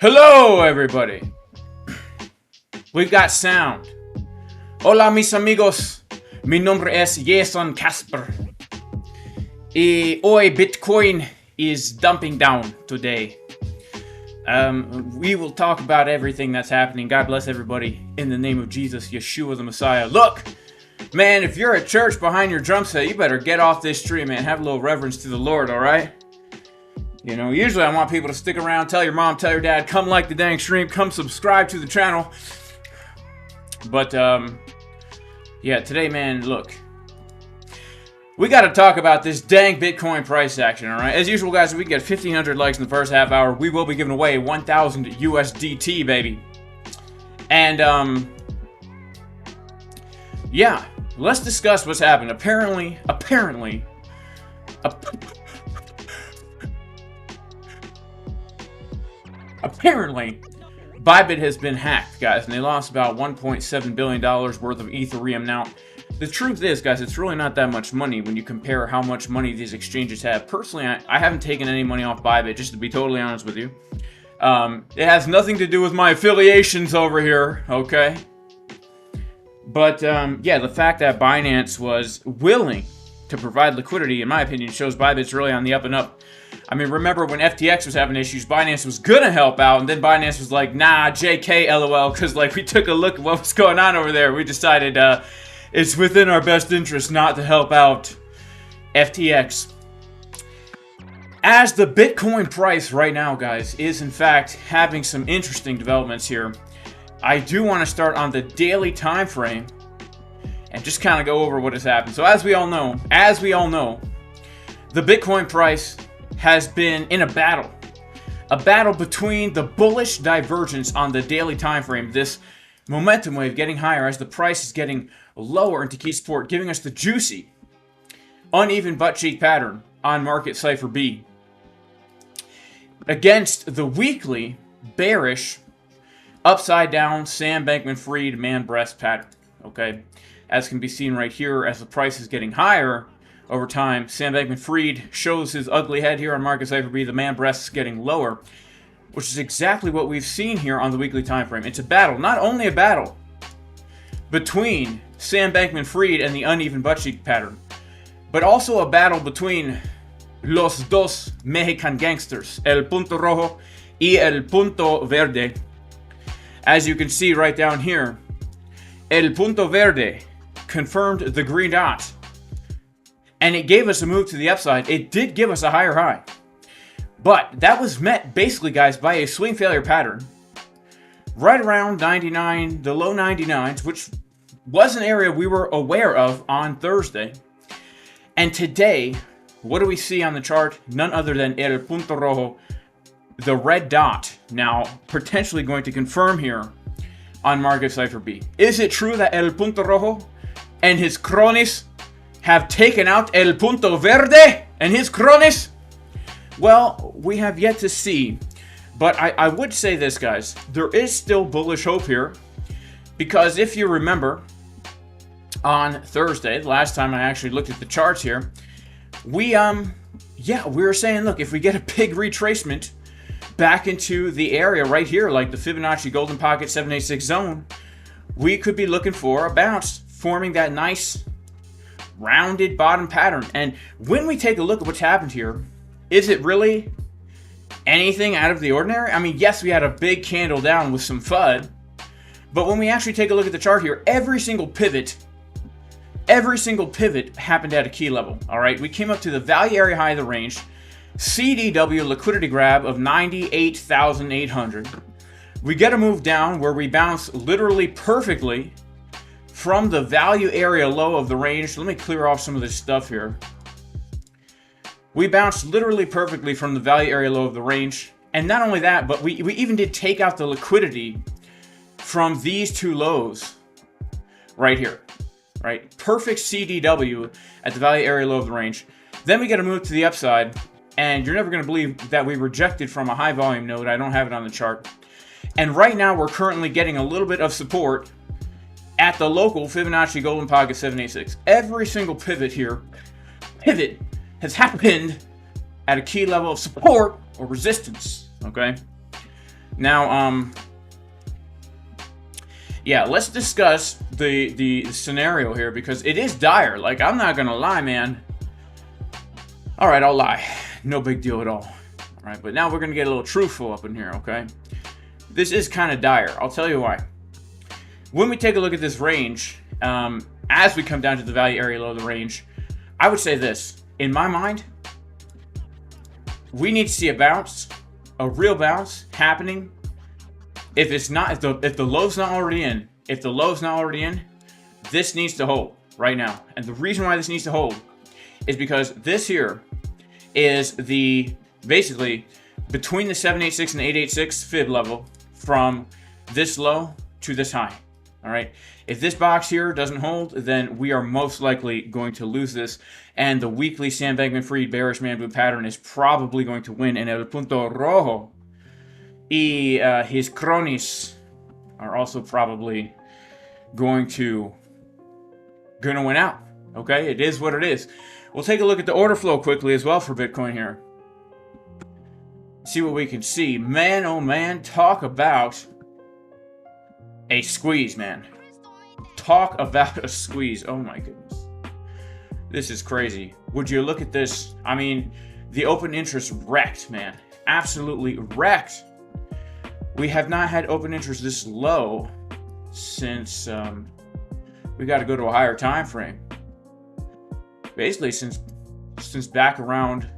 Hello, everybody. We've got sound. Hola, mis amigos. Mi nombre es Jason Casper. Y hoy Bitcoin is dumping down today. We will talk about everything that's happening. God bless everybody in the name of Jesus, Yeshua the Messiah. Look, man, if you're at church behind your drum set, you better get off this stream, man. Have a little reverence to the Lord, all right? You know, usually I want people to stick around, tell your mom, tell your dad, come like the dang stream, come subscribe to the channel. But, yeah, today, man, look. We got to talk about this dang Bitcoin price action, all right? As usual, guys, if we get 1,500 likes in the first half hour, we will be giving away 1,000 USDT, baby. And, yeah, let's discuss what's happened. Apparently, Bybit has been hacked, guys, and they lost about $1.7 billion worth of Ethereum. Now, the truth is, guys, it's really not that much money when you compare how much money these exchanges have. Personally, I haven't taken any money off Bybit, just to be totally honest with you. It has nothing to do with my affiliations over here, okay? But, yeah, the fact that Binance was willing to provide liquidity, in my opinion, shows Bybit's really on the up and up. I mean, remember when FTX was having issues, Binance was gonna help out, and then Binance was like, nah, JK, LOL, because, like, we took a look at what was going on over there. We decided, it's within our best interest not to help out FTX. As the Bitcoin price right now, guys, is in fact having some interesting developments here, I do want to start on the daily time frame and just kind of go over what has happened. So as we all know, the Bitcoin price has been in a battle between the bullish divergence on the daily time frame, this momentum wave getting higher as the price is getting lower into key support, giving us the juicy uneven butt cheek pattern on market Cipher B, against the weekly bearish upside down Sam Bankman-Fried man breast pattern. Okay, as can be seen right here, as the price is getting higher over time, Sam Bankman-Fried shows his ugly head here on market Cipher B. The man breast is getting lower, which is exactly what we've seen here on the weekly time frame. It's a battle, not only a battle between Sam Bankman-Fried and the uneven butt cheek pattern, but also a battle between los dos Mexican gangsters, el punto rojo y el punto verde. As you can see right down here, el punto verde confirmed the green dot, and it gave us a move to the upside. It did give us a higher high, but that was met basically, guys, by a swing failure pattern right around 99, the low 99s, which was an area we were aware of on Thursday. And today, what do we see on the chart? None other than el punto rojo, the red dot, now potentially going to confirm here on market Cipher B. Is it true that el punto rojo and his cronies have taken out el punto verde and his cronies? Well, we have yet to see. But I would say this, guys. There is still bullish hope here. Because if you remember, on Thursday, the last time I actually looked at the charts here, we were saying, look, if we get a big retracement back into the area right here, like the Fibonacci Golden Pocket 786 zone, we could be looking for a bounce, forming that nice rounded bottom pattern. And when we take a look at what's happened here, is it really anything out of the ordinary? I mean, yes, we had a big candle down with some FUD, but when we actually take a look at the chart here, every single pivot happened at a key level. All right, we came up to the value area high of the range, CDW liquidity grab of 98,800. We get a move down where we bounce literally perfectly from the value area low of the range. Let me clear off some of this stuff here. We bounced literally perfectly from the value area low of the range. And not only that, but we even did take out the liquidity from these two lows right here. Right? Perfect CDW at the value area low of the range. Then we get a move to the upside, and you're never going to believe that we rejected from a high volume node. I don't have it on the chart. And right now we're currently getting a little bit of support at the local Fibonacci Golden Pocket 786. Every single pivot has happened at a key level of support or resistance, okay? Now, yeah, let's discuss the scenario here, because it is dire. Like, I'm not gonna lie, man. All right, I'll lie. No big deal at all. All right, but now we're gonna get a little truthful up in here, okay? This is kind of dire. I'll tell you why. When we take a look at this range, as we come down to the value area low of the range, I would say this. In my mind, we need to see a bounce, a real bounce happening. If it's not, if the low's not already in, this needs to hold right now. And the reason why this needs to hold is because this here is basically between the 786 and the 886 fib level from this low to this high. All right. If this box here doesn't hold, then we are most likely going to lose this, and the weekly Sam Bankman-Fried bearish man move pattern is probably going to win. And el punto rojo y his cronies are also probably going to win out. Okay, it is what it is. We'll take a look at the order flow quickly as well for Bitcoin here. See what we can see. Man, oh man, talk about a squeeze, man. Talk about a squeeze. Oh my goodness. This is crazy. Would you look at this? I mean, the open interest wrecked, man. Absolutely wrecked. We have not had open interest this low since we got to go to a higher time frame. Basically since back around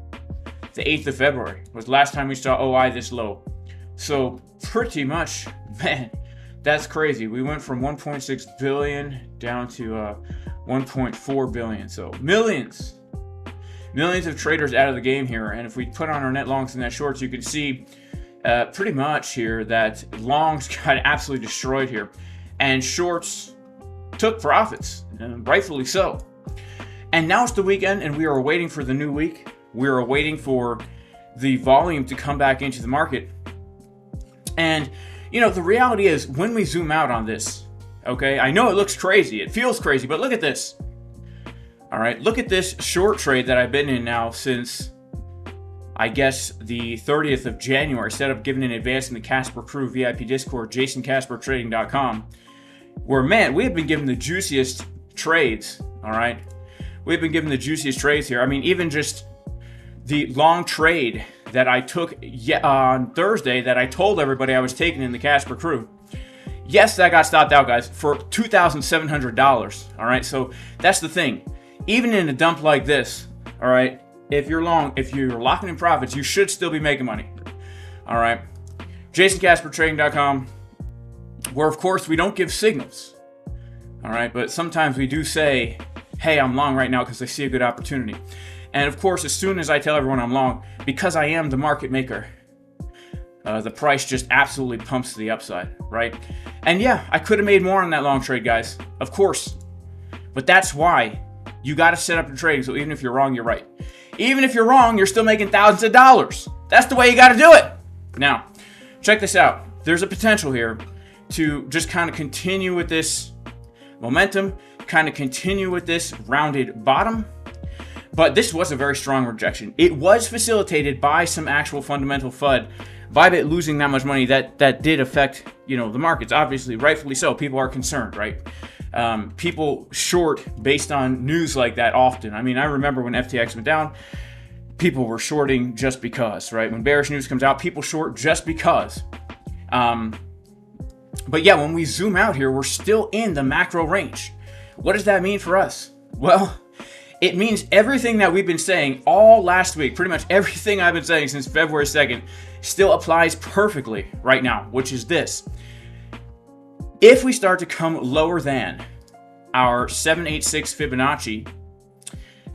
the 8th of February was the last time we saw OI this low. So pretty much, man, that's crazy. We went from 1.6 billion down to 1.4 billion. So millions of traders out of the game here. And if we put on our net longs and net shorts, you can see pretty much here that longs got absolutely destroyed here, and shorts took profits, and rightfully so. And now it's the weekend, and we are waiting for the new week. We are waiting for the volume to come back into the market. And, you know, the reality is, when we zoom out on this, okay, I know it looks crazy, it feels crazy, but look at this. All right, look at this short trade that I've been in now since, I guess, the 30th of January. Set up, given in advance in the Casper Crew VIP Discord, JasonCasperTrading.com, where, man, we have been given the juiciest trades, all right? We've been given the juiciest trades here. I mean, even just the long trade that I took on Thursday that I told everybody I was taking in the Casper Crew. Yes, that got stopped out, guys, for $2,700, all right? So that's the thing. Even in a dump like this, all right, if you're locking in profits, you should still be making money, all right? JasonCasperTrading.com, where, of course, we don't give signals, all right? But sometimes we do say, hey, I'm long right now because I see a good opportunity. And, of course, as soon as I tell everyone I'm long, because I am the market maker, the price just absolutely pumps to the upside, right? And, yeah, I could have made more on that long trade, guys, of course. But that's why you got to set up your trading, so even if you're wrong, you're right. Even if you're wrong, you're still making thousands of dollars. That's the way you got to do it. Now, check this out. There's a potential here to just kind of continue with this momentum, kind of continue with this rounded bottom. But this was a very strong rejection. It was facilitated by some actual fundamental FUD. Bybit losing that much money, that did affect, you know, the markets. Obviously, rightfully so. People are concerned, right? People short based on news like that often. I mean, I remember when FTX went down, people were shorting just because, right? When bearish news comes out, people short just because. But yeah, when we zoom out here, we're still in the macro range. What does that mean for us? Well, it means everything that we've been saying all last week, pretty much everything I've been saying since February 2nd, still applies perfectly right now, which is this. If we start to come lower than our 786 Fibonacci,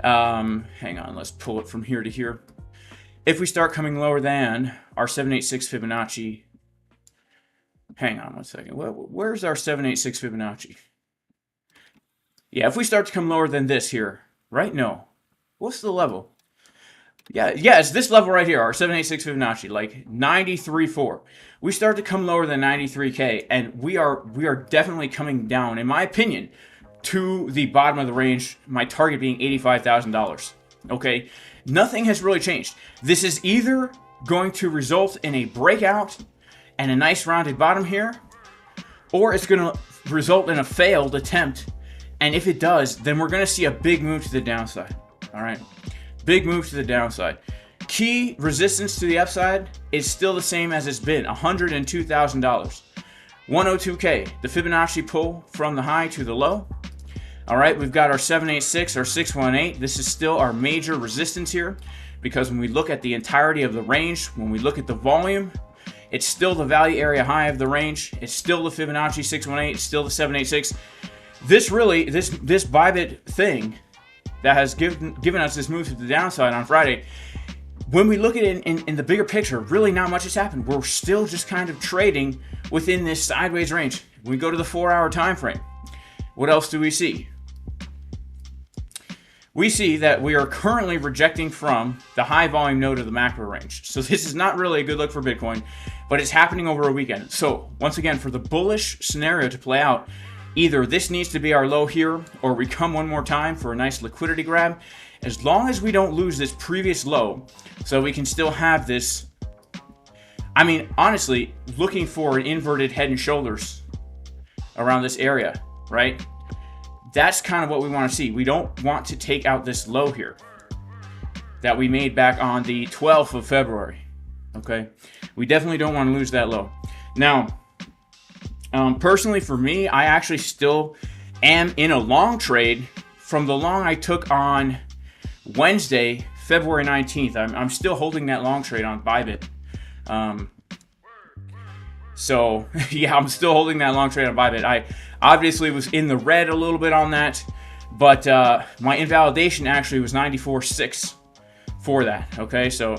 hang on, let's pull it from here to here. If we start coming lower than our 786 Fibonacci, hang on one second. Where's our 786 Fibonacci? Yeah, if we start to come lower than this here, right? No. What's the level? Yeah, it's this level right here, our 786 Fibonacci, like 93.4. We start to come lower than 93K, and we are definitely coming down, in my opinion, to the bottom of the range, my target being $85,000. Okay? Nothing has really changed. This is either going to result in a breakout and a nice rounded bottom here, or it's going to result in a failed attempt. And if it does, then we're going to see a big move to the downside. All right, big move to the downside. Key resistance to the upside is still the same as it's been, $102,000. 102K, the Fibonacci pull from the high to the low. All right, we've got our 786, our 618. This is still our major resistance here, because when we look at the entirety of the range, when we look at the volume, it's still the value area high of the range. It's still the Fibonacci 618. It's still the 786. This really, this Bybit thing that has given us this move to the downside on Friday, when we look at it in the bigger picture, really not much has happened. We're still just kind of trading within this sideways range. When we go to the 4-hour time frame, what else do we see? We see that we are currently rejecting from the high volume node of the macro range. So this is not really a good look for Bitcoin, but it's happening over a weekend. So once again, for the bullish scenario to play out, either this needs to be our low here, or we come one more time for a nice liquidity grab. As long as we don't lose this previous low, so we can still have this, I mean, honestly, looking for an inverted head and shoulders around this area, right? That's kind of what we want to see. We don't want to take out this low here that we made back on the 12th of February, okay? We definitely don't want to lose that low. Now, personally for me, I actually still am in a long trade from the long I took on Wednesday, February 19th. I'm still holding that long trade on Bybit. So, yeah, I'm still holding that long trade on Bybit. I obviously was in the red a little bit on that, but my invalidation actually was 94.6 for that, okay? So,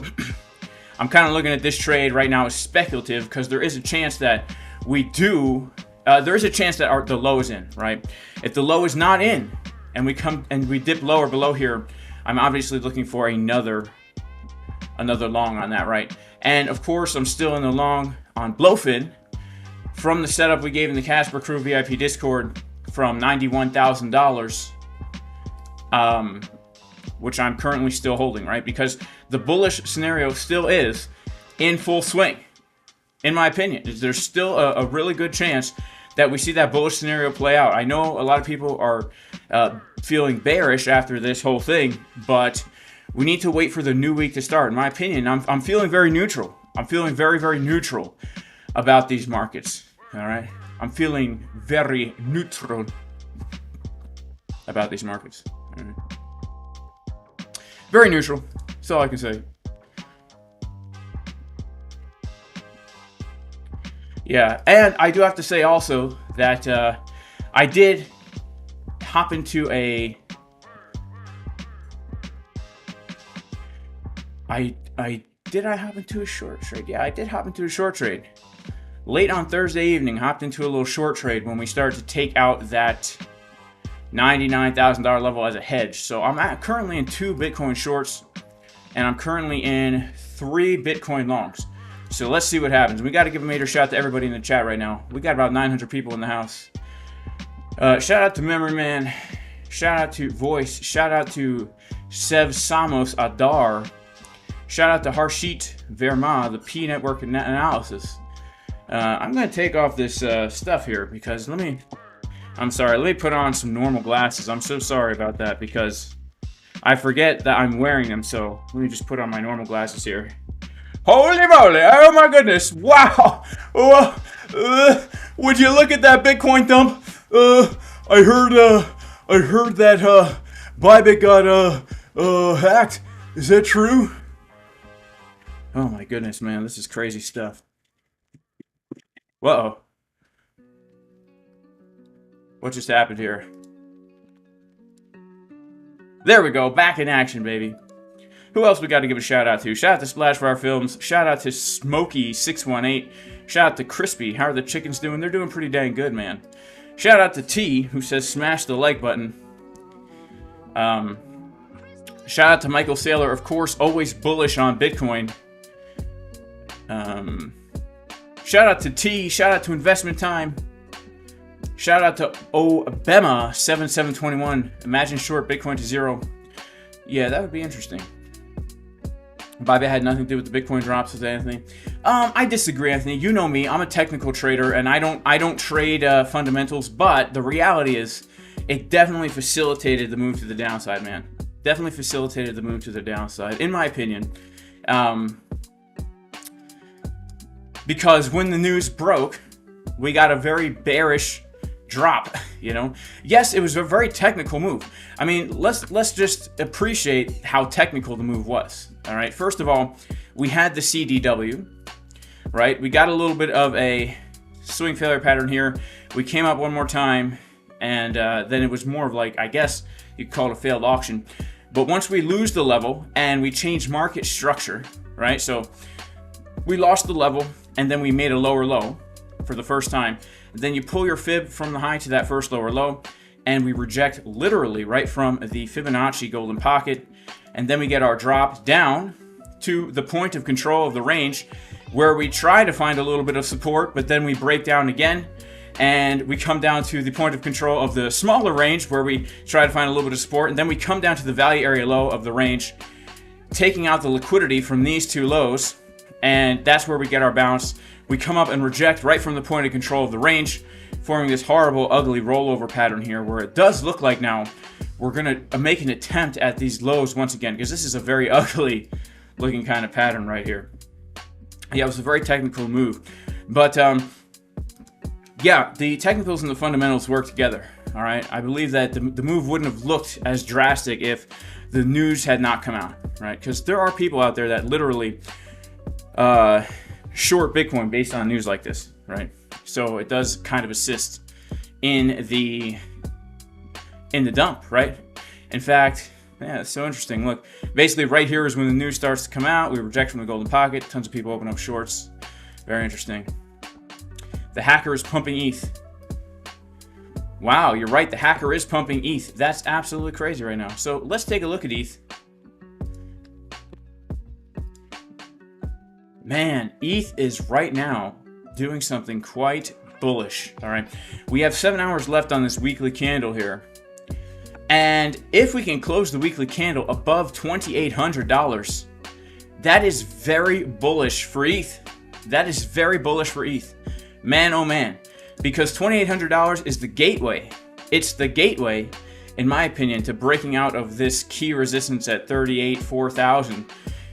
I'm kind of looking at this trade right now as speculative, because there is a chance that we do, there is a chance that the low is in, right? If the low is not in, and we dip lower below here, I'm obviously looking for another long on that, right? And of course, I'm still in the long on BLOFIN from the setup we gave in the Casper Crew VIP Discord from $91,000, which I'm currently still holding, right? Because the bullish scenario still is in full swing, in my opinion. There's still a really good chance that we see that bullish scenario play out. I know a lot of people are feeling bearish after this whole thing, but we need to wait for the new week to start. In my opinion, I'm feeling very neutral. I'm feeling very, very neutral about these markets, all right? I'm feeling very neutral about these markets, all right? Very neutral, that's all I can say. Yeah, and I do have to say also that I did hop into a... Did I hop into a short trade? Yeah, I did hop into a short trade. Late on Thursday evening, hopped into a little short trade when we started to take out that $99,000 level as a hedge. So I'm currently in 2 Bitcoin shorts, and I'm currently in 3 Bitcoin longs. So let's see what happens. We got to give a major shout out to everybody in the chat right now. We got about 900 people in the house. Shout out to Memory Man. Shout out to Voice. Shout out to Sev Samos Adar. Shout out to Harshit Verma, the P Network Analysis. I'm going to take off this stuff here because let me put on some normal glasses. I'm so sorry about that because I forget that I'm wearing them. So let me just put on my normal glasses here. Holy moly, oh my goodness, wow. Would you look at that Bitcoin dump? I heard that Bybit got hacked. Is that true? Oh my goodness, man, this is crazy stuff. Whoa. What just happened here? There we go, back in action, baby. Who else we got to give a shout out to? Shout out to Splashfire Films. Shout out to Smokey618. Shout out to Crispy. How are the chickens doing? They're doing pretty dang good, man. Shout out to T, who says smash the like button. Shout out to Michael Saylor, of course, always bullish on Bitcoin. Shout out to T. Shout out to Investment Time. Shout out to Obama7721. Imagine short Bitcoin to 0. Yeah, that would be interesting. Bybit had nothing to do with the Bitcoin drops, says Anthony. I disagree, Anthony. You know me. I'm a technical trader, and I don't trade fundamentals. But the reality is, it definitely facilitated the move to the downside, man. Definitely facilitated the move to the downside, in my opinion. Because when the news broke, we got a very bearish drop. You know, yes, it was a very technical move. I mean, let's just appreciate how technical the move was. All right. First of all, we had the CDW. Right, we got a little bit of a swing failure pattern here. We came up one more time, and then it was more of like, I guess you could call it a failed auction. But once we lose the level and we change market structure, right? So we lost the level, and then we made a lower low for the first time. Then you pull your fib from the high to that first lower low, and we reject literally right from the Fibonacci golden pocket, and then we get our drop down to the point of control of the range, where we try to find a little bit of support, but then we break down again, and we come down to the point of control of the smaller range, where we try to find a little bit of support, and then we come down to the value area low of the range, taking out the liquidity from these two lows, and that's where we get our bounce. We come up and reject right from the point of control of the range, forming this horrible, ugly rollover pattern here, where it does look like now we're going to make an attempt at these lows once again, because this is a very ugly looking kind of pattern right here. Yeah, it was a very technical move. But, yeah, the technicals and the fundamentals work together, all right? I believe that the move wouldn't have looked as drastic if the news had not come out, right? Because there are people out there that literally short Bitcoin based on news like this, right? So it does kind of assist in the dump, right? In fact, yeah, it's so interesting. Look, basically right here is when the news starts to come out. We reject from the golden pocket. Tons of people open up shorts. Very interesting. The hacker is pumping ETH. Wow, you're right. The hacker is pumping ETH. That's absolutely crazy right now. So let's take a look at ETH. Man, ETH is right now doing something quite bullish. All right. We have 7 hours left on this weekly candle here. And if we can close the weekly candle above $2,800, that is very bullish for ETH. That is very bullish for ETH. Man, oh man. Because $2,800 is the gateway. It's the gateway, in my opinion, to breaking out of this key resistance at 38,400,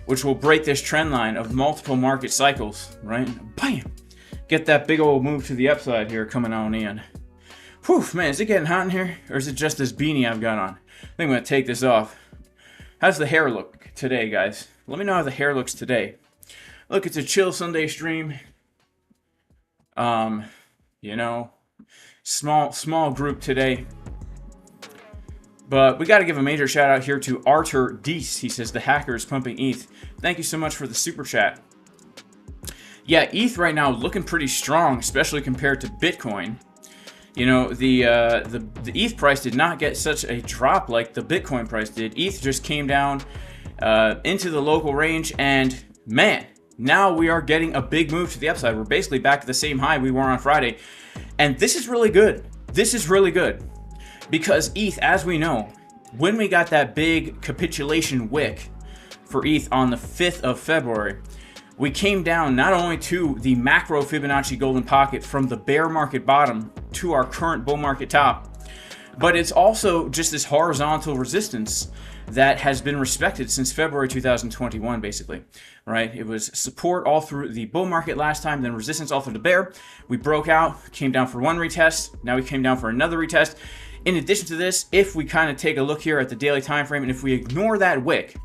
which will break this trend line of multiple market cycles, right? Bam! Get that big old move to the upside here coming on in. Whew, man, is it getting hot in here? Or is it just this beanie I've got on? I think I'm going to take this off. How's the hair look today, guys? Let me know how the hair looks today. Look, it's a chill Sunday stream. You know, small group today. But we got to give a major shout out here to Arthur Deese. He says, the hacker is pumping ETH. Thank you so much for the super chat. Yeah, ETH right now looking pretty strong, especially compared to Bitcoin. You know, the ETH price did not get such a drop like the Bitcoin price did. ETH just came down into the local range, and man, now we are getting a big move to the upside. We're basically back to the same high we were on Friday, and this is really good. This is really good because ETH, as we know, when we got that big capitulation wick for ETH on the 5th of February, we came down not only to the macro Fibonacci golden pocket from the bear market bottom to our current bull market top, but it's also just this horizontal resistance that has been respected since February 2021, basically, right? It was support all through the bull market last time, then resistance all through the bear. We broke out, came down for one retest, now we came down for another retest. In addition to this, if we kind of take a look here at the daily time frame, and if we ignore that wick,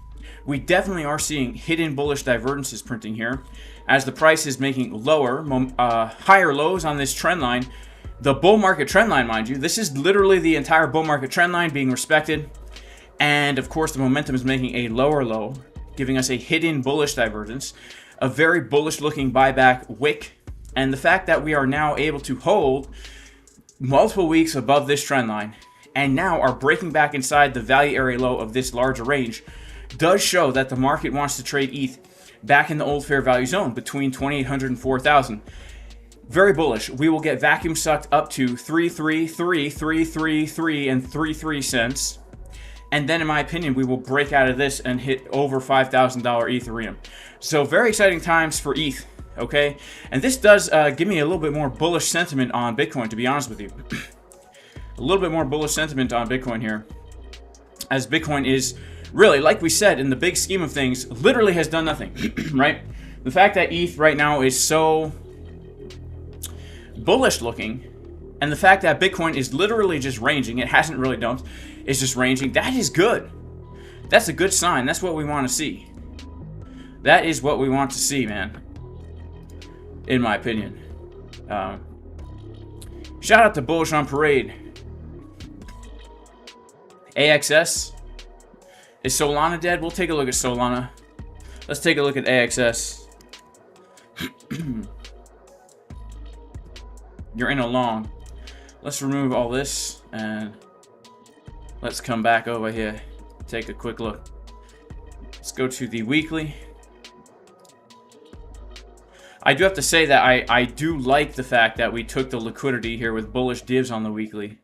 we definitely are seeing hidden bullish divergences printing here as the price is making higher lows on this trend line. The bull market trend line, mind you, this is literally the entire bull market trend line being respected. And of course, the momentum is making a lower low, giving us a hidden bullish divergence, a very bullish looking buyback wick. And the fact that we are now able to hold multiple weeks above this trend line and now are breaking back inside the value area low of this larger range does show that the market wants to trade ETH back in the old fair value zone between 2,800 and 4,000. Very bullish. We will get vacuum sucked up to 333 and 33 cents. And then, in my opinion, we will break out of this and hit over $5,000 Ethereum. So very exciting times for ETH. okay? And this does give me a little bit more bullish sentiment on Bitcoin, to be honest with you. A little bit more bullish sentiment on Bitcoin here, as Bitcoin is really, like we said, in the big scheme of things, literally has done nothing, right? The fact that ETH right now is so bullish looking, and the fact that Bitcoin is literally just ranging, it hasn't really dumped, it's just ranging, that is good. That's a good sign. That's what we want to see. That is what we want to see, man. In my opinion. Shout out to Bullish on Parade. AXS. Is Solana dead? We'll take a look at Solana. Let's take a look at AXS. You're in a long. Let's remove all this and let's come back over here. Take a quick look. Let's go to the weekly. I do have to say that I do like the fact that we took the liquidity here with bullish divs on the weekly.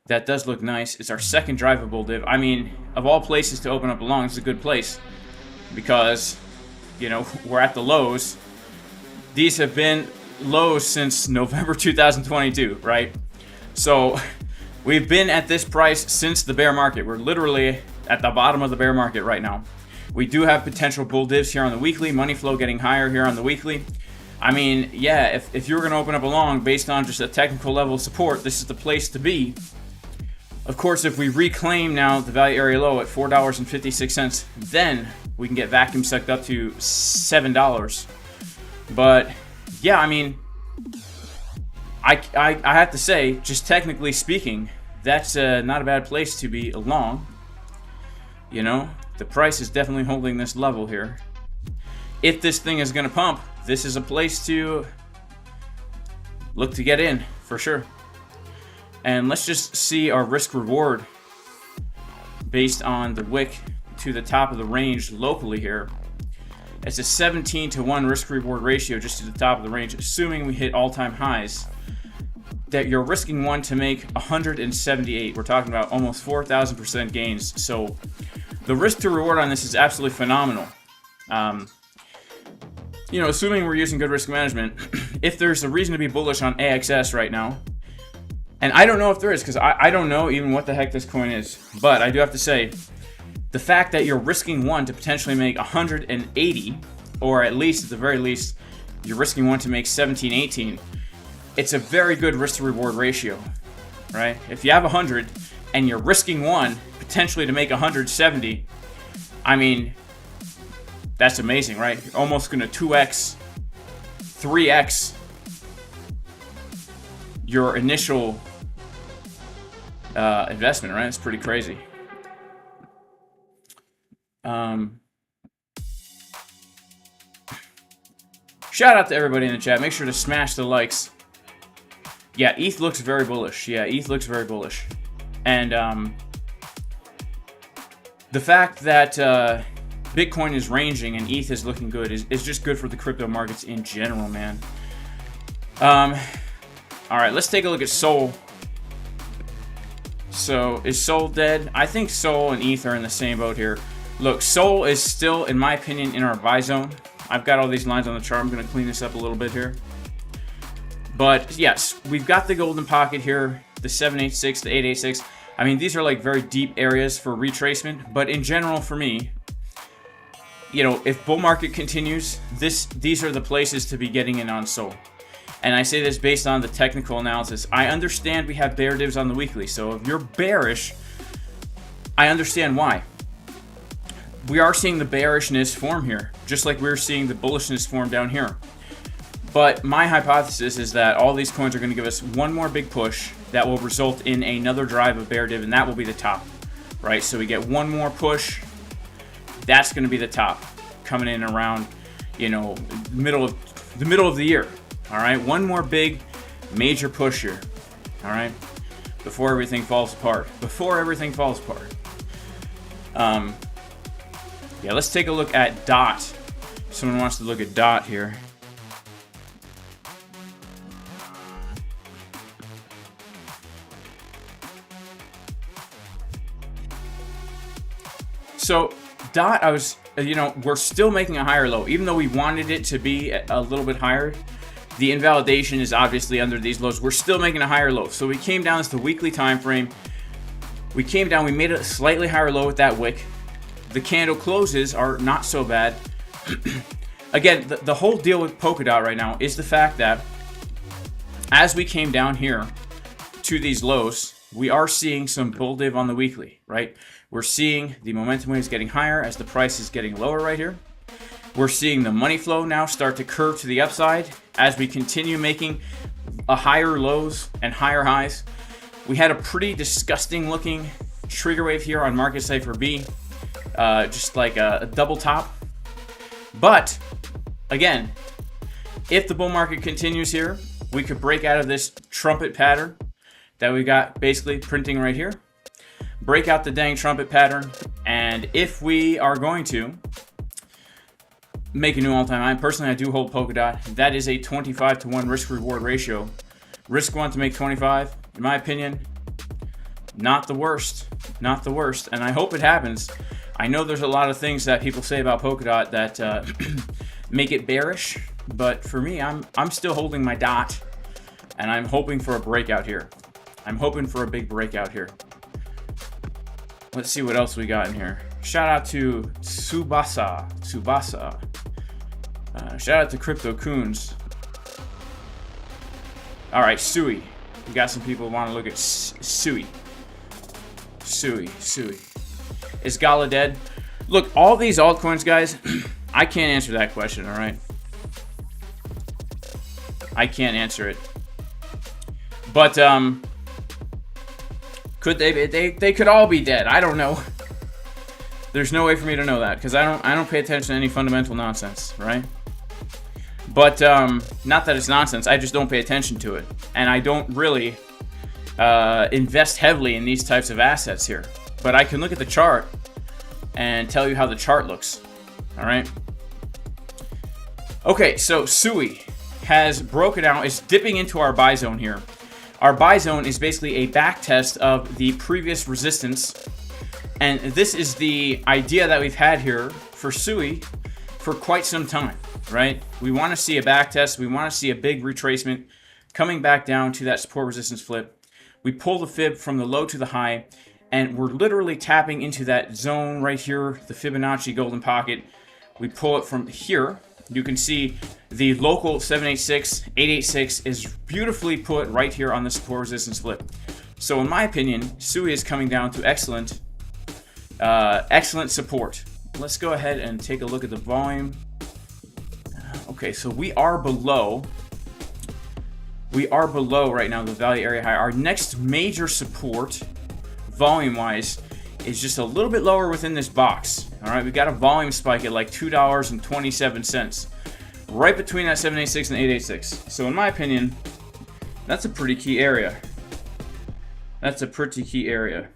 That does look nice. It's our second drivable div. I mean, of all places to open up a long, it's a good place. Because, you know, we're at the lows. These have been lows since November 2022, right? So, we've been at this price since the bear market. We're literally at the bottom of the bear market right now. We do have potential bull divs here on the weekly. Money flow getting higher here on the weekly. I mean, yeah, if you're going to open up a long based on just a technical level of support, this is the place to be. Of course, if we reclaim now the value area low at $4.56, then we can get vacuum sucked up to $7. But, yeah, I mean, I have to say, just technically speaking, that's not a bad place to be long. You know, the price is definitely holding this level here. If this thing is going to pump, this is a place to look to get in, for sure. And let's just see our risk reward based on the wick to the top of the range locally here. It's a 17-to-1 risk reward ratio just to the top of the range, assuming we hit all-time highs. That you're risking one to make 178. We're talking about almost 4,000% gains. So the risk to reward on this is absolutely phenomenal. You know, assuming we're using good risk management, if there's a reason to be bullish on AXS right now, and I don't know if there is, because I don't know even what the heck this coin is, but I do have to say, the fact that you're risking one to potentially make 180, or at least, at the very least, you're risking one to make 17, 18, it's a very good risk to reward ratio, right? If you have 100 and you're risking one potentially to make 170, I mean, that's amazing, right? You're almost going to 2x, 3x your initial investment, right? It's pretty crazy. Shout out to everybody in the chat. Make sure to smash the likes. Yeah, ETH looks very bullish. Yeah, ETH looks very bullish. And the fact that Bitcoin is ranging and ETH is looking good is just good for the crypto markets in general, man. All right, let's take a look at Sol. So, is Sol dead? I think Sol and ETH are in the same boat here. Look, Sol is still, in my opinion, in our buy zone. I've got all these lines on the chart. I'm going to clean this up a little bit here. But, yes, we've got the golden pocket here, the 786, the 886. I mean, these are like very deep areas for retracement. But in general, for me, you know, if bull market continues, these are the places to be getting in on Sol. And I say this based on the technical analysis. I understand we have bear divs on the weekly. So if you're bearish, I understand why. We are seeing the bearishness form here, just like we're seeing the bullishness form down here. But my hypothesis is that all these coins are going to give us one more big push that will result in another drive of bear div, and that will be the top, right? So we get one more push. That's going to be the top, coming in around, you know, the middle of the year. All right, one more big major push here. All right, before everything falls apart. Before everything falls apart. Yeah, let's take a look at DOT. Someone wants to look at DOT here. So DOT, I was, we're still making a higher low. Even though we wanted it to be a little bit higher, the invalidation is obviously under these lows. We're still making a higher low. So we came down, it's the weekly time frame. We came down, we made a slightly higher low with that wick. The candle closes are not so bad. Again, the whole deal with Polkadot right now is the fact that as we came down here to these lows, we are seeing some bull div on the weekly, right? We're seeing the momentum waves getting higher as the price is getting lower right here. We're seeing the money flow now start to curve to the upside as we continue making a higher lows and higher highs. We had a pretty disgusting looking trigger wave here on Market Cipher B, just like a double top. But again, if the bull market continues here, we could break out of this trumpet pattern that we got basically printing right here. Break out the dang trumpet pattern, and if we are going to make a new all-time high, personally I do hold Polkadot. That is a 25-to-1 risk-reward ratio. Risk 1 to make 25, in my opinion, not the worst. Not the worst, and I hope it happens. I know there's a lot of things that people say about Polkadot that make it bearish, but for me, I'm still holding my DOT, and I'm hoping for a breakout here. I'm hoping for a big breakout here. Let's see what else we got in here. Shout out to Tsubasa. Shout out to Crypto Coons. All right, Sui. We got some people who want to look at Sui. Is Gala dead? Look, all these altcoins, guys, I can't answer that question, all right? I can't answer it. But, could they could all be dead. I don't know. There's no way for me to know that because I don't pay attention to any fundamental nonsense, right? But not that it's nonsense, I just don't pay attention to it. And I don't really invest heavily in these types of assets here. But I can look at the chart and tell you how the chart looks. All right. Okay, so Sui has broken out, is dipping into our buy zone here. Our buy zone is basically a back test of the previous resistance. And this is the idea that we've had here for Sui for quite some time, right? We want to see a back test. We want to see a big retracement coming back down to that support resistance flip. We pull the fib from the low to the high, and we're literally tapping into that zone right here, the Fibonacci golden pocket. We pull it from here. You can see the local 786, 886 is beautifully put right here on the support resistance flip. So in my opinion, Sui is coming down to excellent support. Let's go ahead and take a look at the volume. Okay, so we are below right now the value area high. Our next major support, volume-wise, is just a little bit lower within this box. All right, we got a volume spike at like $2.27, right between that 786 and 886. So in my opinion, that's a pretty key area. That's a pretty key area.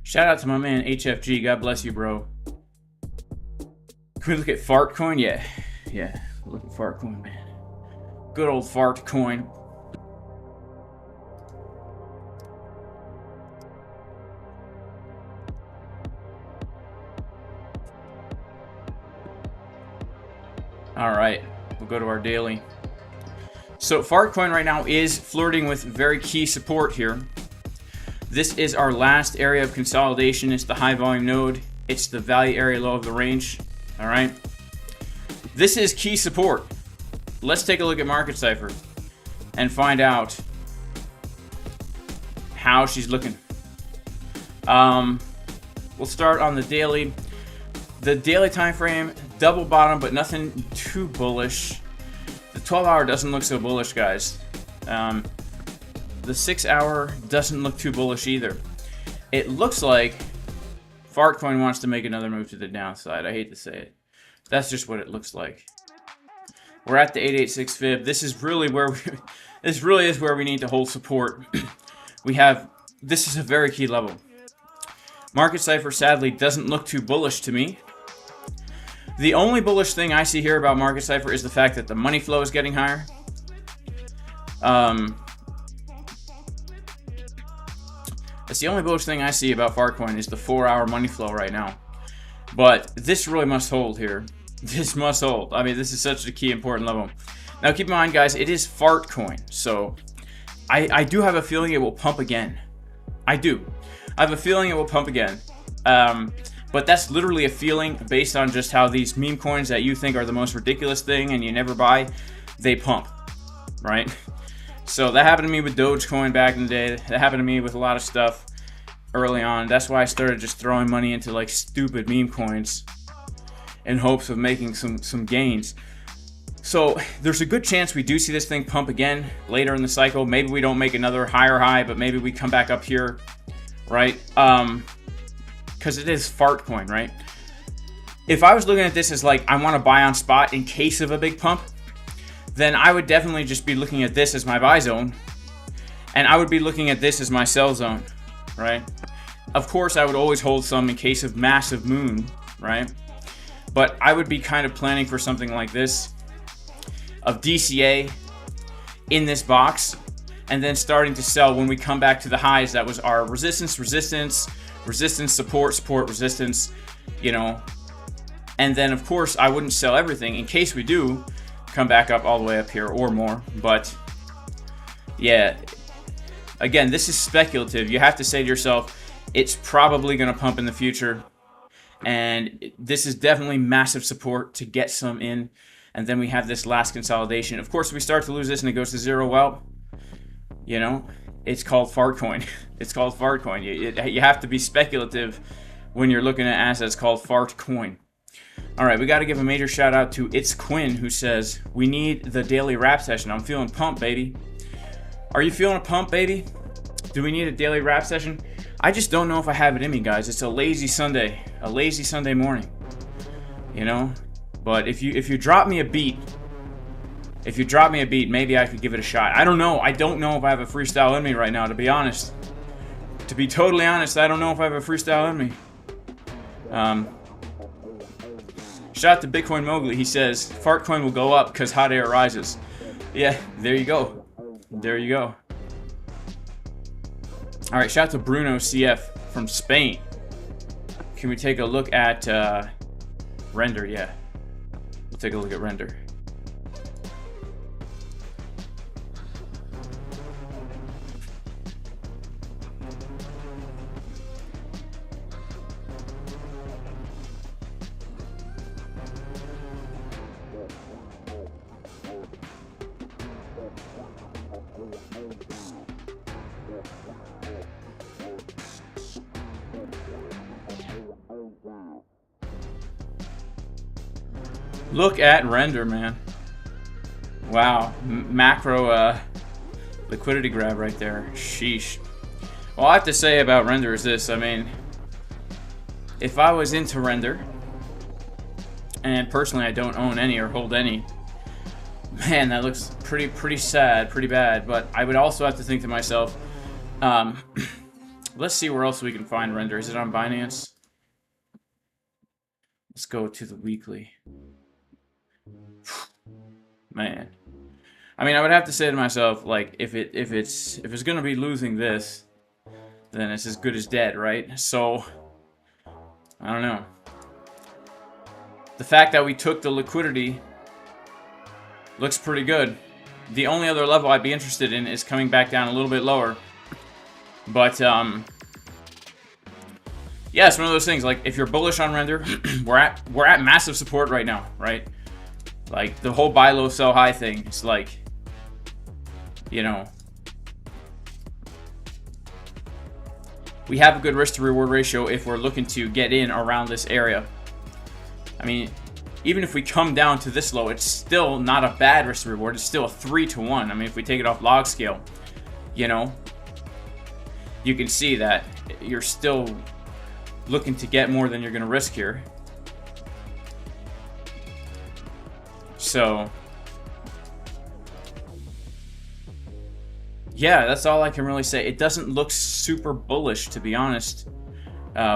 Shout out to my man HFG. God bless you, bro. Can we look at Fartcoin? Yeah. Look at Fartcoin, man. Good old Fartcoin. All right, we'll go to our daily. So Fartcoin right now is flirting with very key support here. This is our last area of consolidation. It's the high volume node. It's the value area low of the range. All right. This is key support. Let's take a look at Market Cipher and find out how she's looking. We'll start on the daily. The daily time frame, double bottom, but nothing too bullish. The 12-hour doesn't look so bullish, guys. The 6-hour doesn't look too bullish either. It looks like Fartcoin wants to make another move to the downside. I hate to say it. That's just what it looks like. We're at the 886 fib. This is really where this really is where we need to hold support. This is a very key level. Market Cipher sadly doesn't look too bullish to me. The only bullish thing I see here about Market Cipher is the fact that the money flow is getting higher. That's the only bullish thing I see about Fartcoin is the 4-hour money flow right now. But this really must hold here. This must hold. I mean, this is such a key important level. Now, keep in mind, guys, it is Fartcoin. So, I do have a feeling it will pump again. I do. I have a feeling it will pump again. But that's literally a feeling based on just how these meme coins that you think are the most ridiculous thing and you never buy, they pump, right? So that happened to me with Dogecoin back in the day. That happened to me with a lot of stuff early on. That's why I started just throwing money into like stupid meme coins in hopes of making some gains. So there's a good chance we do see this thing pump again later in the cycle. Maybe we don't make another higher high, but maybe we come back up here, right? Because it is Fartcoin, right? If I was looking at this as like I want to buy on spot in case of a big pump, then I would definitely just be looking at this as my buy zone, and I would be looking at this as my sell zone, right? Of course, I would always hold some in case of massive moon, right? But I would be kind of planning for something like this, of DCA in this box, and then starting to sell when we come back to the highs. That was our resistance, resistance, resistance, support, support, resistance, you know. And then, of course, I wouldn't sell everything in case we do come back up all the way up here or more. But yeah, again, this is speculative. You have to say to yourself, it's probably going to pump in the future, and this is definitely massive support to get some in. And then we have this last consolidation. Of course, if we start to lose this and it goes to zero, well, you know, it's called Fartcoin. It's called Fartcoin. You have to be speculative when you're looking at assets called Fartcoin. All right, we got to give a major shout out to It's Quinn, who says, we need the daily wrap session. I'm feeling pumped, baby. Are you feeling a pump, baby? Do we need a daily wrap session? I just don't know if I have it in me, guys. It's a lazy Sunday morning, you know? But if you drop me a beat, maybe I could give it a shot. I don't know. I don't know if I have a freestyle in me right now, to be honest. To be totally honest, I don't know if I have a freestyle in me. Shout out to Bitcoin Mowgli. He says, Fartcoin will go up because hot air rises. Yeah, there you go. There you go. All right, shout out to Bruno CF from Spain. Can we take a look at render? Yeah. We'll take a look at render. Look at render, man. Wow, macro liquidity grab right there. Sheesh. All I have to say about render is this. I mean, if I was into render, and personally I don't own any or hold any, man, that looks pretty sad, pretty bad. But I would also have to think to myself, let's see where else we can find render. Is it on Binance? Let's go to the weekly. Man, I mean, I would have to say to myself, like, if it's gonna be losing this, then it's as good as dead, right? So I don't know. The fact that we took the liquidity looks pretty good. The only other level I'd be interested in is coming back down a little bit lower. But yeah, it's one of those things. Like, if you're bullish on render, we're at massive support right now, right? Like, the whole buy low, sell high thing, it's like, you know, we have a good risk to reward ratio if we're looking to get in around this area. I mean, even if we come down to this low, it's still not a bad risk to reward. It's still a 3-to-1. I mean, if we take it off log scale, you know, you can see that you're still looking to get more than you're going to risk here. So yeah, that's all I can really say. It doesn't look super bullish, to be honest.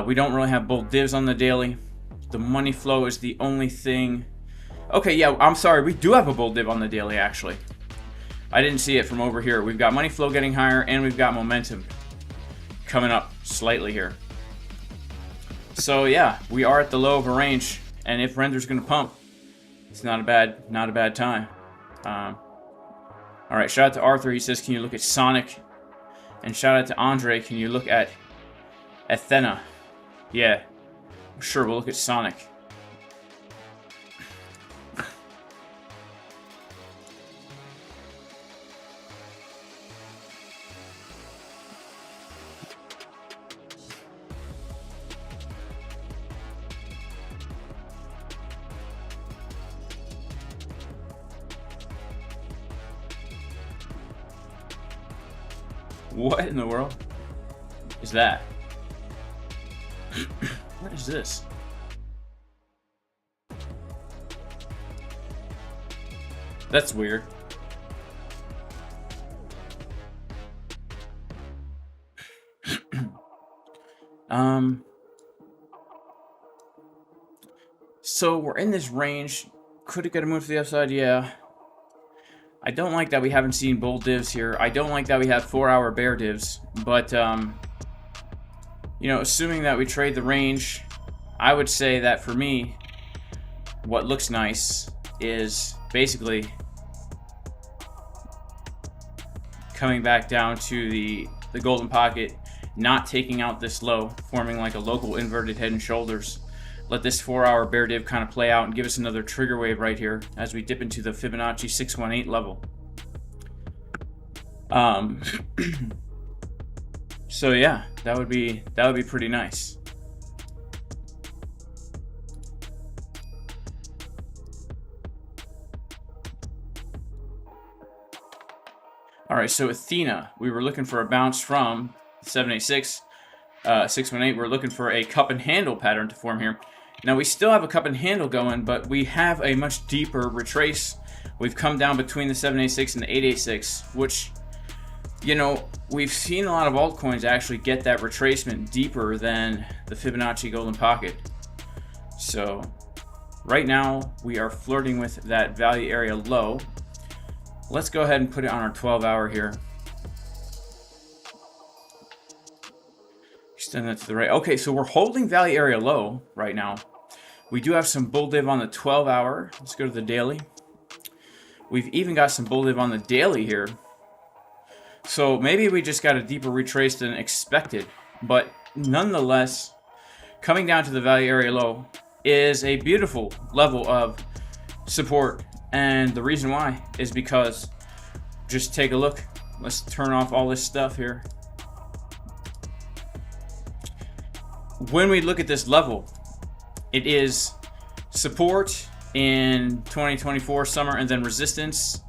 We don't really have bull divs on the daily. The money flow is the only thing. Okay, yeah, I'm sorry. We do have a bull div on the daily, actually. I didn't see it from over here. We've got money flow getting higher, and we've got momentum coming up slightly here. So yeah, we are at the low of a range, and if render's going to pump, it's not a bad time. All right, shout out to Arthur. He says, can you look at Sonic? And shout out to Andre. Can you look at Ethena? Yeah, sure. We'll look at Sonic. What in the world is that? What is this? That's weird. So we're in this range. Could it get a move to the upside? Yeah. I don't like that we haven't seen bull divs here. I don't like that we have 4-hour bear divs. But, you know, assuming that we trade the range, I would say that for me, what looks nice is basically coming back down to the golden pocket, not taking out this low, forming like a local inverted head and shoulders. Let this 4-hour bear div kind of play out and give us another trigger wave right here as we dip into the Fibonacci 618 level. So yeah, that would be pretty nice. All right, so Ethena, we were looking for a bounce from 786, 618. We're looking for a cup and handle pattern to form here. Now we still have a cup and handle going, but we have a much deeper retrace. We've come down between the 786 and the 886, which, you know, we've seen a lot of altcoins actually get that retracement deeper than the Fibonacci golden pocket. So right now we are flirting with that value area low. Let's go ahead and put it on our 12-hour here. Extend that to the right. Okay, so we're holding value area low right now. We do have some bull div on the 12-hour. Let's go to the daily. We've even got some bull div on the daily here. So maybe we just got a deeper retrace than expected. But nonetheless, coming down to the value area low is a beautiful level of support. And the reason why is because, just take a look. Let's turn off all this stuff here. When we look at this level, it is support in 2024 summer and then resistance.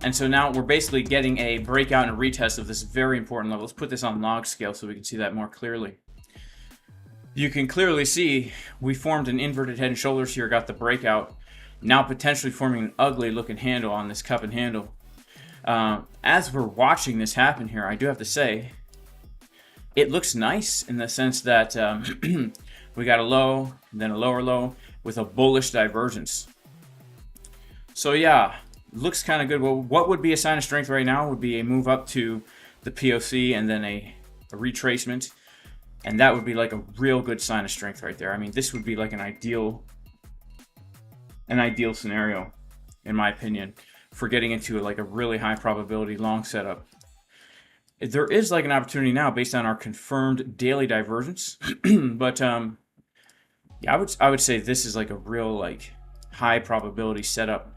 And so now we're basically getting a breakout and a retest of this very important level. Let's put this on log scale so we can see that more clearly. You can clearly see we formed an inverted head and shoulders here, got the breakout. Now potentially forming an ugly looking handle on this cup and handle. As we're watching this happen here, I do have to say, it looks nice in the sense that we got a low, then a lower low with a bullish divergence. So yeah, looks kind of good. Well, what would be a sign of strength right now would be a move up to the POC and then a retracement. And that would be like a real good sign of strength right there. I mean, this would be like an ideal scenario, in my opinion, for getting into like a really high probability long setup. There is like an opportunity now based on our confirmed daily divergence, but yeah, I would say this is like a real like high probability setup.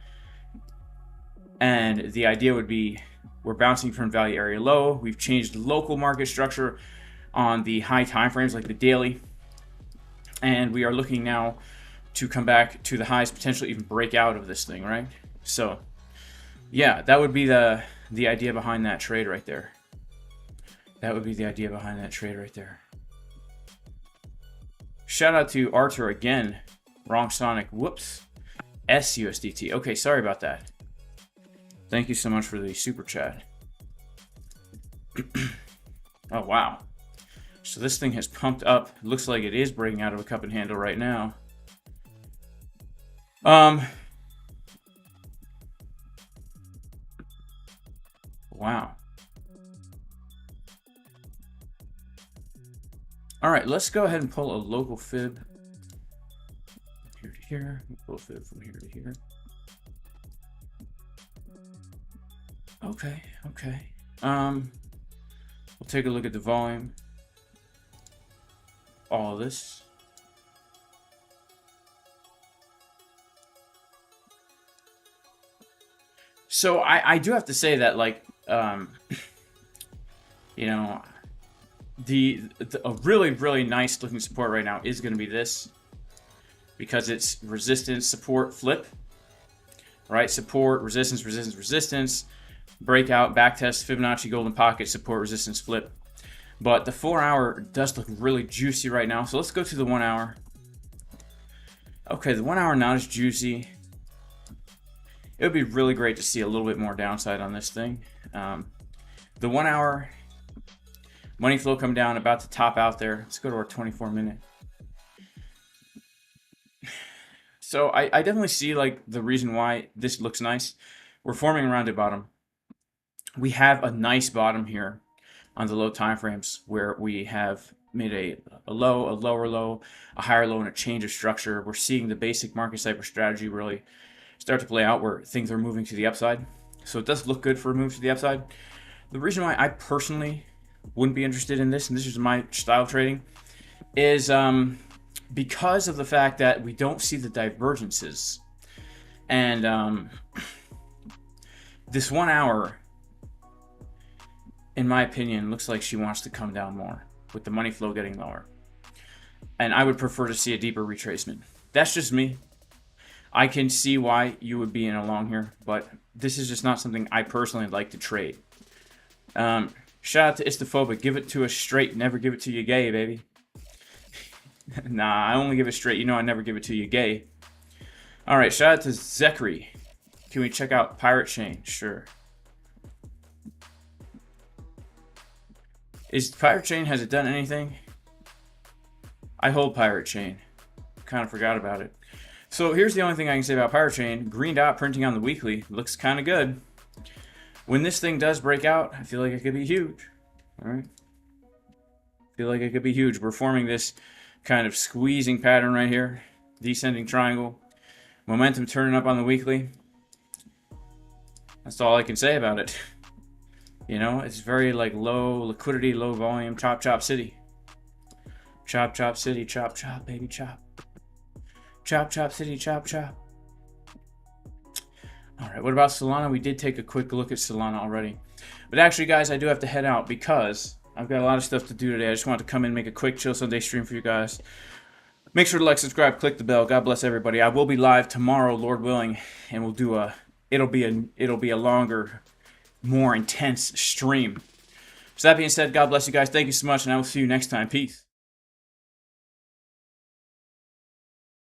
And the idea would be we're bouncing from value area low. We've changed local market structure on the high time frames like the daily, and we are looking now to come back to the highs, potentially even break out of this thing, right? So yeah, that would be the idea behind that trade right there. That would be the idea behind that trade right there. Shout out to Arthur again. Wrong Sonic. Whoops. SUSDT. Okay, sorry about that. Thank you so much for the super chat. Oh, wow. So this thing has pumped up. Looks like it is breaking out of a cup and handle right now. All right, let's go ahead and pull a local fib. Here to here. Pull a fib from here to here. Okay, okay. We'll take a look at the volume. All of this. So I do have to say that, like, you know, a really nice looking support right now is going to be this, because it's resistance, support, flip, right? Support, resistance, resistance, resistance, breakout, backtest, Fibonacci, golden pocket, support, resistance, flip. But the 4 hour does look really juicy right now. So let's go to the 1 hour. Okay, the 1 hour not as juicy. It would be really great to see a little bit more downside on this thing. The 1 hour money flow come down, about to top out there. Let's go to our 24-minute. So I definitely see, like, the reason why this looks nice. We're forming around a bottom. We have a nice bottom here on the low time frames, where we have made a low, a lower low, a higher low, and a change of structure. We're seeing the basic market Cipher strategy really start to play out, where things are moving to the upside. So it does look good for a move to the upside. The reason why I personally wouldn't be interested in this, and this is my style of trading, is because of the fact that we don't see the divergences. And this 1 hour, in my opinion, looks like she wants to come down more, with the money flow getting lower. And I would prefer to see a deeper retracement. That's just me. I can see why you would be in a long here, but this is just not something I personally like to trade. Shout out to Istophobic. Give it to us straight. Never give it to you gay, baby. Nah, I only give it straight. You know I never give it to you gay. Alright, shout out to Zekri. Can we check out Pirate Chain? Sure. Is Pirate Chain, has it done anything? I hold Pirate Chain. Kind of forgot about it. So here's the only thing I can say about Pirate Chain. Green dot printing on the weekly looks kind of good. When this thing does break out, I feel like it could be huge. Alright. I feel like it could be huge. We're forming this kind of squeezing pattern right here. Descending triangle. Momentum turning up on the weekly. That's all I can say about it. You know, it's very like low liquidity, low volume, chop chop city. Chop chop city, chop chop, baby chop. Chop chop city, chop chop. Alright, what about Solana? We did take a quick look at Solana already. But actually, guys, I do have to head out because I've got a lot of stuff to do today. I just wanted to come in and make a quick Chill Sunday stream for you guys. Make sure to like, subscribe, click the bell. God bless everybody. I will be live tomorrow, Lord willing, and we'll do it'll be a longer, more intense stream. So that being said, God bless you guys. Thank you so much, and I will see you next time. Peace.